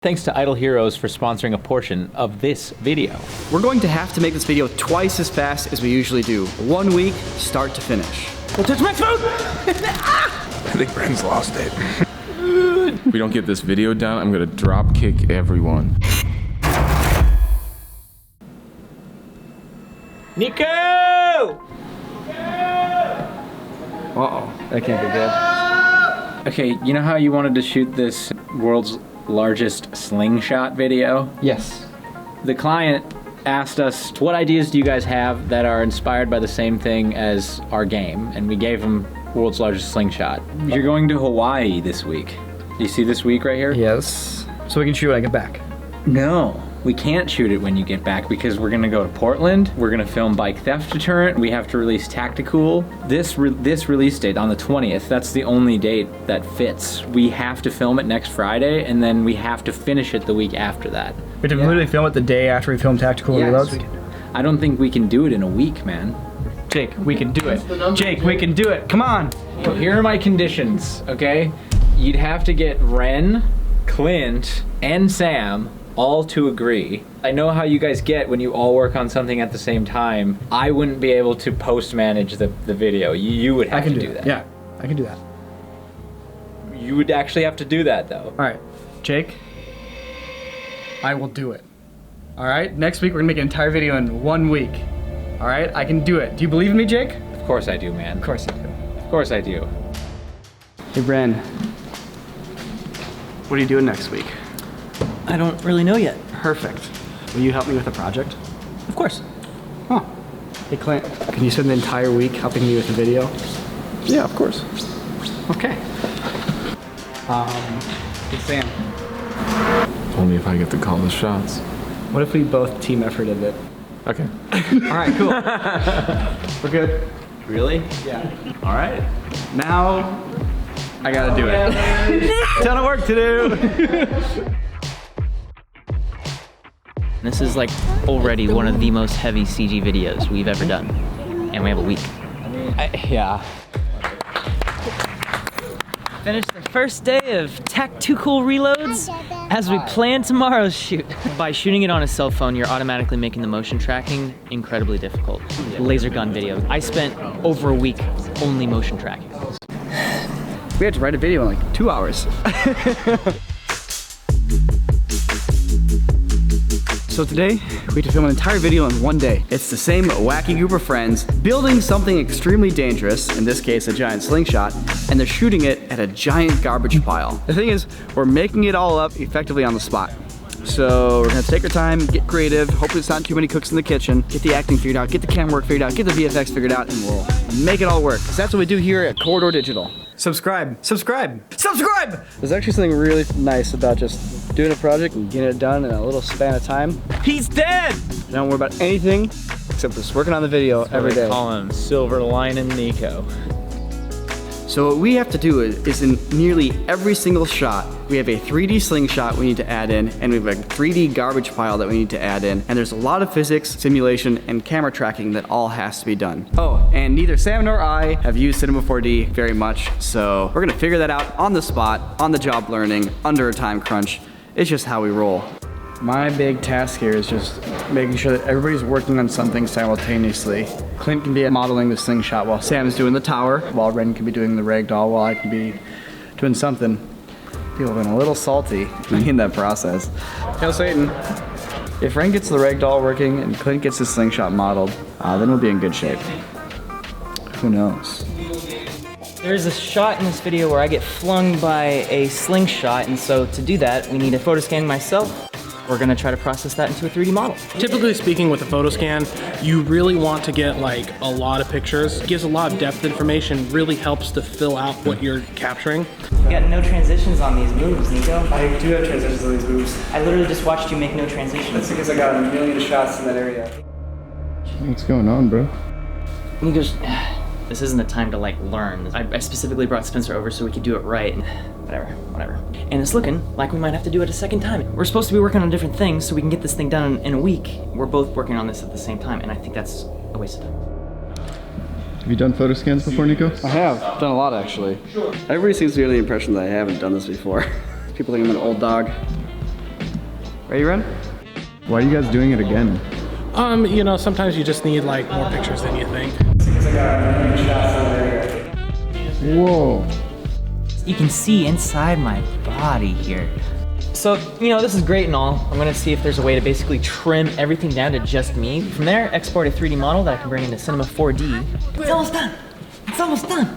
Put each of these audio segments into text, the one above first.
Thanks to Idle Heroes for sponsoring a portion of this video. We're going to have to make this video twice as fast as we usually do. 1 week, start to finish. Don't touch my food! I think Bren's lost it. If we don't get this video done, I'm gonna drop kick everyone. Nico! Uh-oh, that can't be good. Okay, you know how you wanted to shoot this world's largest slingshot video? Yes. The client asked us, what ideas do you guys have that are inspired by the same thing as our game? And we gave them world's largest slingshot. You're going to Hawaii this week. Do you see this week right here? Yes. So we can shoot when I get back. No, we can't shoot it when you get back because we're gonna go to Portland. We're gonna film Bike Theft Deterrent. We have to release Tactical. This release date on the 20th, that's the only date that fits. We have to film it next Friday and then we have to finish it the week after that. We have to literally film it the day after we film Tactical Reloads? I don't think we can do it in a week, man. Jake, we can do it. Jake, we can do it. Come on. So here are my conditions, okay? You'd have to get Ren, Clint, and Sam all to agree. I know how you guys get when you all work on something at the same time. I wouldn't be able to post-manage the video. You would have to do that. Yeah, I can do that. You would actually have to do that, though. All right, Jake, I will do it. All right, next week we're gonna make an entire video in 1 week. All right, I can do it. Do you believe in me, Jake? Of course I do, man. Of course I do. Of course I do. Hey, Bren, what are you doing next week? I don't really know yet. Perfect. Will you help me with the project? Of course. Huh. Hey, Clint, can you spend the entire week helping me with the video? Yeah, of course. Okay. Hey, Sam, Only if I get to call the shots. what if we both team efforted it? Okay. All right, cool. We're good. Really? Yeah. All right. Now, I gotta do it. Ton of work to do. This is like already one of the most heavy CG videos we've ever done. And we have a week. Yeah. Finished the first day of Tactical Reloads as we plan tomorrow's shoot. By shooting it on a cell phone, you're automatically making the motion tracking incredibly difficult. Laser gun video. I spent over a week only motion tracking. We had to write a video in like 2 hours. So today, we had to film an entire video in 1 day. It's the same wacky group of friends building something extremely dangerous, in this case a giant slingshot, and they're shooting it at a giant garbage pile. The thing is, we're making it all up effectively on the spot. So we're gonna take our time, get creative, hopefully it's not too many cooks in the kitchen, get the acting figured out, get the camera work figured out, get the VFX figured out, and we'll make it all work. Because that's what we do here at Corridor Digital. Subscribe, subscribe, subscribe! There's actually something really nice about just doing a project and getting it done in a little span of time. He's dead! Don't worry about anything except just working on the video every day. Call him Silver Lining Nico. So what we have to do is in nearly every single shot, we have a 3D slingshot we need to add in, and we have a 3D garbage pile that we need to add in, and there's a lot of physics, simulation, and camera tracking that all has to be done. Oh, and neither Sam nor I have used Cinema 4D very much, so we're gonna figure that out on the spot, on the job learning, under a time crunch. It's just how we roll. My big task here is just making sure that everybody's working on something simultaneously. Clint can be modeling the slingshot while Sam is doing the tower, while Ren can be doing the ragdoll, while I can be doing something. People have been a little salty in that process. Hail Satan. If Ren gets the ragdoll working and Clint gets his slingshot modeled, then we'll be in good shape. Who knows? There's a shot in this video where I get flung by a slingshot, and so to do that, we need to photo scan myself. We're gonna try to process that into a 3D model. Typically speaking, with a photo scan, you really want to get like a lot of pictures. It gives a lot of depth information, really helps to fill out what you're capturing. You got no transitions on these moves, Nico. I do have transitions on these moves. I literally just watched you make no transitions. That's because I got a million shots in that area. What's going on, bro? Nico's, this isn't the time to like learn. I specifically brought Spencer over so we could do it right. Whatever. And it's looking like we might have to do it a second time. We're supposed to be working on different things so we can get this thing done in a week. We're both working on this at the same time, and I think that's a waste of time. Have you done photo scans before, Nico? I have done a lot actually. Everybody seems to be under the impression that I haven't done this before. People think I'm an old dog. Ready, Ren? Why are you guys doing it again? You know, sometimes you just need like more pictures than you think. Whoa. You can see inside my body here. So, you know, this is great and all. I'm gonna see if there's a way to basically trim everything down to just me. From there, export a 3D model that I can bring into Cinema 4D. It's almost done. It's almost done.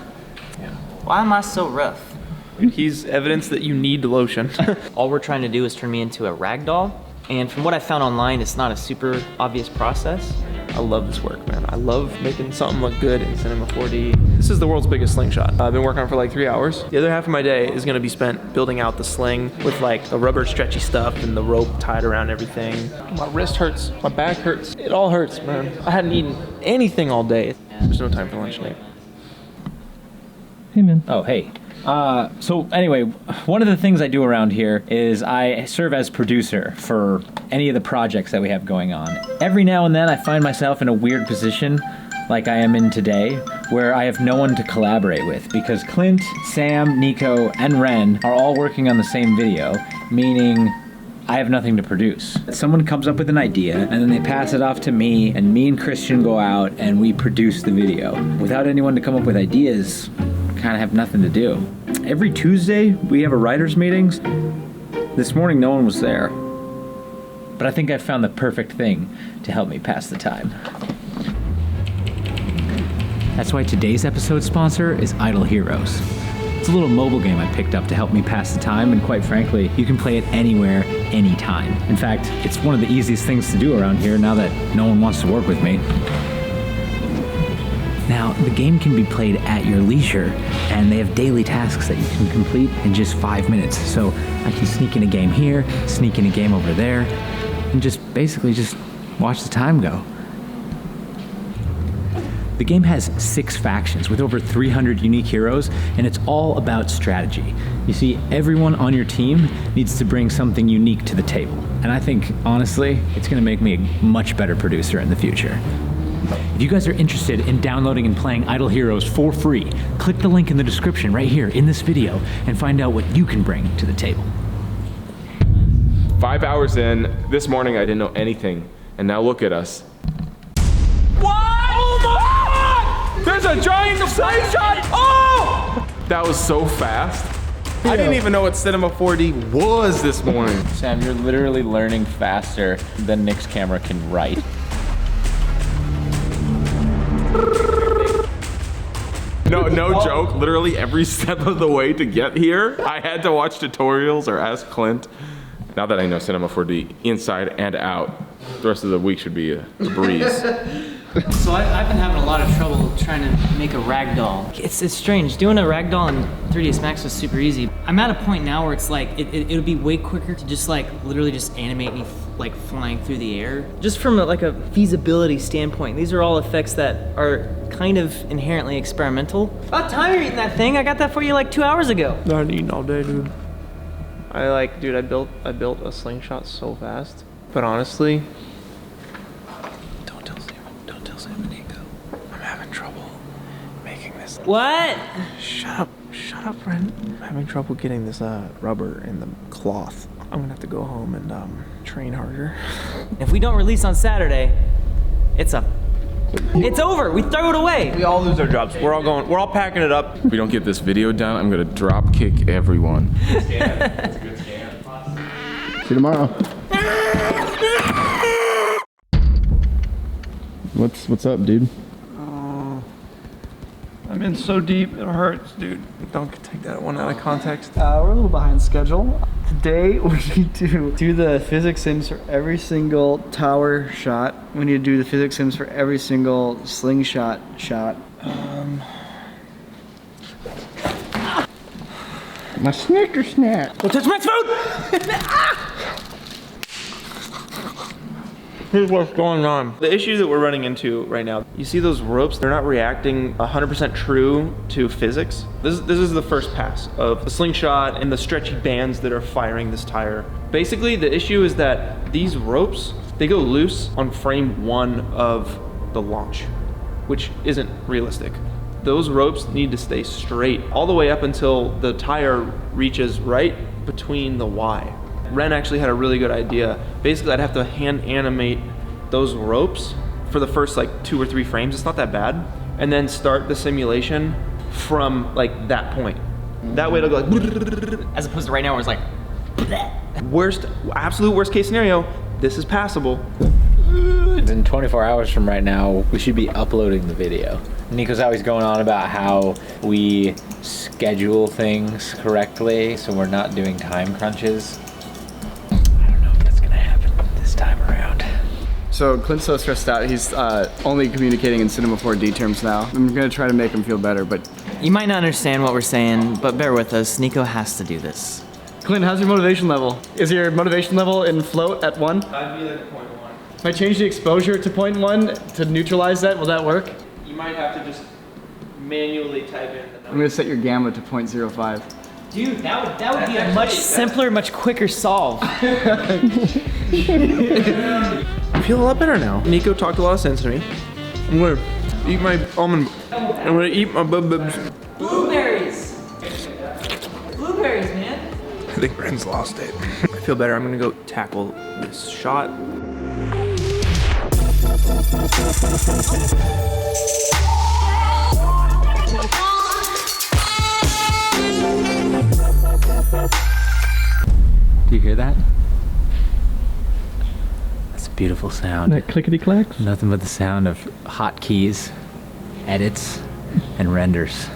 Yeah. Why am I so rough? He's evidence that you need lotion. All we're trying to do is turn me into a ragdoll. And from what I found online, it's not a super obvious process. I love this work, man. I love making something look good in Cinema 4D. This is the world's biggest slingshot. I've been working on it for like 3 hours. The other half of my day is gonna be spent building out the sling with like the rubber stretchy stuff and the rope tied around everything. My wrist hurts, my back hurts. It all hurts, man. I hadn't eaten anything all day. There's no time for lunch, Nate. Hey, man. Oh, hey. So anyway, one of the things I do around here is I serve as producer for any of the projects that we have going on. Every now and then I find myself in a weird position like I am in today, where I have no one to collaborate with because Clint, Sam, Nico, and Ren are all working on the same video, meaning I have nothing to produce. Someone comes up with an idea and then they pass it off to me, and me and Christian go out and we produce the video. Without anyone to come up with ideas, kind of have nothing to do. Every Tuesday we have a writers meetings. This morning no one was there, but I think I found the perfect thing to help me pass the time. That's why today's episode sponsor is Idle Heroes. It's a little mobile game I picked up to help me pass the time, and quite frankly, you can play it anywhere, anytime. In fact, it's one of the easiest things to do around here now that no one wants to work with me. Now, the game can be played at your leisure, and they have daily tasks that you can complete in just 5 minutes. So I can sneak in a game here, sneak in a game over there, and just basically just watch the time go. The game has 6 factions with over 300 unique heroes, and it's all about strategy. You see, everyone on your team needs to bring something unique to the table. And I think, honestly, it's gonna make me a much better producer in the future. If you guys are interested in downloading and playing Idle Heroes for free, click the link in the description right here in this video and find out what you can bring to the table. 5 hours in, this morning I didn't know anything, and now look at us. What? Oh my God! There's a giant slingshot! Oh! That was so fast. I didn't even know what Cinema 4D was this morning. Sam, you're literally learning faster than Nick's camera can write. No joke. Literally every step of the way to get here, I had to watch tutorials or ask Clint. Now that I know Cinema 4D inside and out, the rest of the week should be a breeze. So I've been having a lot of trouble trying to make a ragdoll. It's strange. Doing a ragdoll in 3ds Max was super easy. I'm at a point now where it's like, it'll be way quicker to just like literally just animate me like flying through the air. Just from like a feasibility standpoint, these are all effects that are kind of inherently experimental. About time you're eating that thing. I got that for you like 2 hours ago. I hadn't eaten all day, dude. I built a slingshot so fast. But honestly, don't tell Sam and Nico. I'm having trouble making this. What? Shut up, Ren. I'm having trouble getting this rubber and the cloth. I'm gonna have to go home and train harder. If we don't release on Saturday, it's over. We throw it away. We all lose our jobs. We're all packing it up. If we don't get this video done, I'm gonna drop kick everyone. See you tomorrow. What's up, dude? I'm in so deep, it hurts, dude. Don't take that one out of context. We're a little behind schedule. Today we need to do the physics sims for every single tower shot. We need to do the physics sims for every single slingshot shot. My Snicker snack. Don't touch my food! Here's what's going on. The issue that we're running into right now, you see those ropes, they're not reacting 100% true to physics. This is the first pass of the slingshot and the stretchy bands that are firing this tire. Basically, the issue is that these ropes, they go loose on frame 1 of the launch, which isn't realistic. Those ropes need to stay straight all the way up until the tire reaches right between the Y. Ren actually had a really good idea. Basically, I'd have to hand animate those ropes for the first like 2 or 3 frames. It's not that bad. And then start the simulation from like that point. That way it'll go like, As opposed to right now where it's like, absolute worst case scenario, this is passable. In 24 hours from right now, we should be uploading the video. Nico's always going on about how we schedule things correctly, so we're not doing time crunches. I don't know if that's gonna happen this time around. So Clint's so stressed out, he's only communicating in Cinema 4D terms now. I'm gonna try to make him feel better, but... you might not understand what we're saying, but bear with us. Nico has to do this. Clint, how's your motivation level? Is your motivation level in float at 1? I'd be like a 0.1. If I change the exposure to 0.1 to neutralize that, will that work? You might have to just manually type in the number. I'm gonna set your gamma to 0.05. Dude, that would be a much simpler, much quicker solve. I feel a lot better now. Nico talked a lot of sense to me. I'm gonna eat my almond. I'm gonna eat my bubs. Blueberries! Blueberries, man! I think Ren's lost it. I feel better. I'm gonna go tackle this shot. Do you hear that? That's a beautiful sound. That clickety clacks. Nothing but the sound of hotkeys, edits, and renders.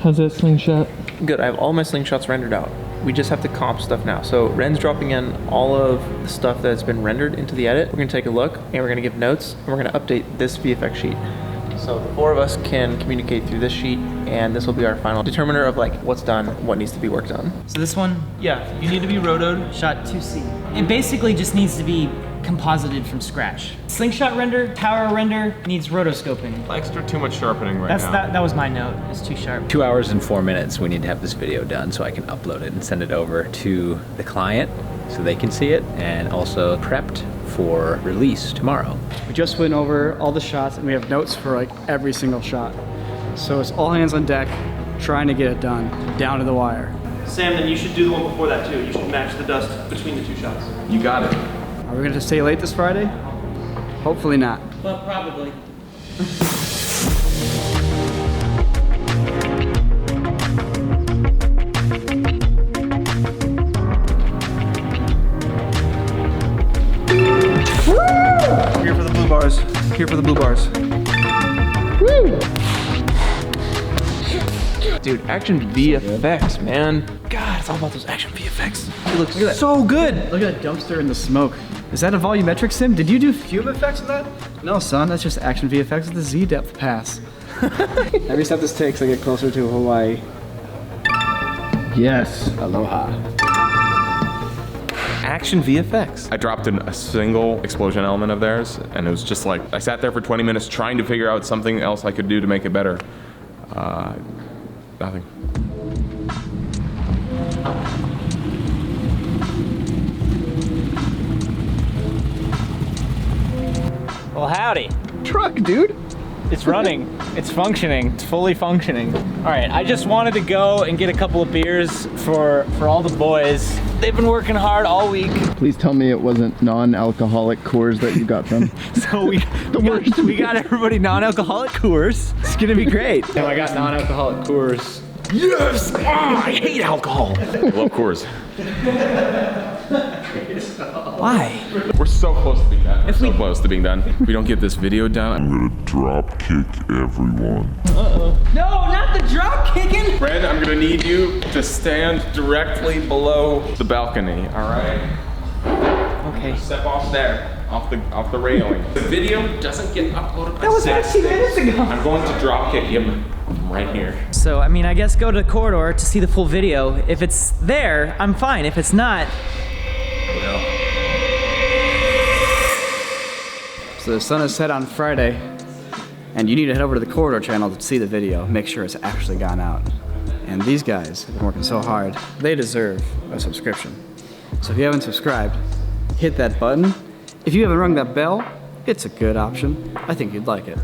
How's that slingshot? Good. I have all my slingshots rendered out. We just have to comp stuff now. So Ren's dropping in all of the stuff that's been rendered into the edit. We're gonna take a look and we're gonna give notes and we're gonna update this VFX sheet. So the 4 of us can communicate through this sheet and this will be our final determiner of like what's done, what needs to be worked on. So this one, Yeah, you need to be rotoed. shot 2C. It basically just needs to be composited from scratch. Slingshot render, tower render needs rotoscoping. Extra too much sharpening right That's now. that was my note. It's too sharp. 2 hours and 4 minutes, we need to have this video done so I can upload it and send it over to the client so they can see it, and also prepped for release tomorrow. We just went over all the shots and we have notes for like every single shot. So it's all hands on deck, trying to get it done, down to the wire. Sam, then you should do the one before that too. You should match the dust between the 2 shots. You got it. Are we gonna stay late this Friday? Hopefully not. Well, probably. Here for the blue bars. Here for the blue bars. Dude, action VFX, man. God, it's all about those action VFX. It looks so good. Look at that dumpster and the smoke. Is that a volumetric sim? Did you do fume effects with that? No, son, that's just action VFX with the Z depth pass. Every step this takes, I get closer to Hawaii. Yes. Aloha. Action VFX. I dropped in a single explosion element of theirs, and it was just like, I sat there for 20 minutes trying to figure out something else I could do to make it better. Nothing. Well, howdy. Truck, dude. It's running. It's functioning. It's fully functioning. All right, I just wanted to go and get a couple of beers for all the boys. They've been working hard all week. Please tell me it wasn't non-alcoholic Coors that you got them. So we got everybody non-alcoholic Coors. It's gonna be great. So I got non-alcoholic Coors. Yes! Oh, I hate alcohol. I love Coors. Why? We're so close to being done. We're so close to being done. If we don't get this video done, I'm gonna drop kick everyone. No, not the drop kicking! Ren, I'm gonna need you to stand directly below the balcony, all right? Okay. Step off there, off the railing. The video doesn't get uploaded. That was 15 minutes ago. I'm going to drop kick him right here. So, I mean, I guess go to the corridor to see the full video. If it's there, I'm fine. If it's not, So the sun is set on Friday, and you need to head over to the Corridor channel to see the video, make sure it's actually gone out. And these guys have been working so hard, they deserve a subscription. So if you haven't subscribed, hit that button. If you haven't rung that bell, it's a good option. I think you'd like it.